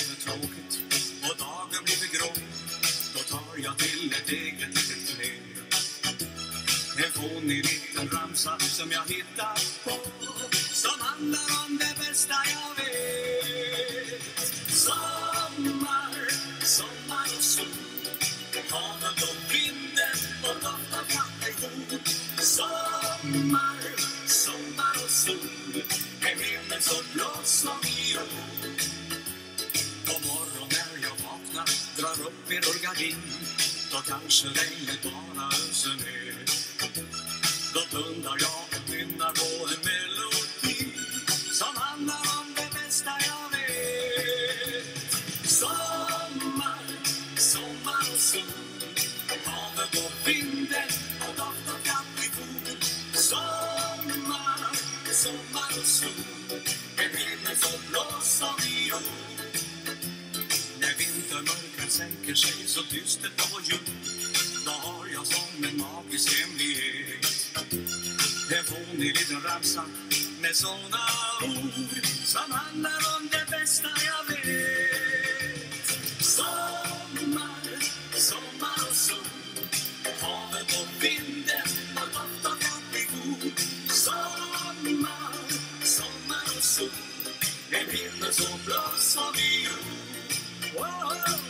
för tråkigt och dagen blir för grå, då tar jag till ett eget litet knä. En fånig liten ramsa som jag hittar på, som handlar om det bästa jag vet. Sommar, sommar och sol, havet och vinden och doft av kaffekor. Sommar, sommar och sol, en himmel så blå som viol. På morgon när jag vaknar, drar upp min rullgardin, då kanske regnet bara öser ner. Då blundar jag och nynnar på en melodi som handlar om det bästa jag vet. Sommar, sommar och sol, havet och vinden och doft av kaffekor. Sommar, sommar och sol, en himmel så blå som viol. När vintermörkret sänker sig så dystert på jord, då har jag som en magisk hemlighet. En fånig liten ramsa med såna ord som handlar om det bästa jag vet. Sommar, sommar och sol, havet och vinden och doft av kaffekor. Sommar, sommar och sol, en himmel så blå som viol. Oh, oh.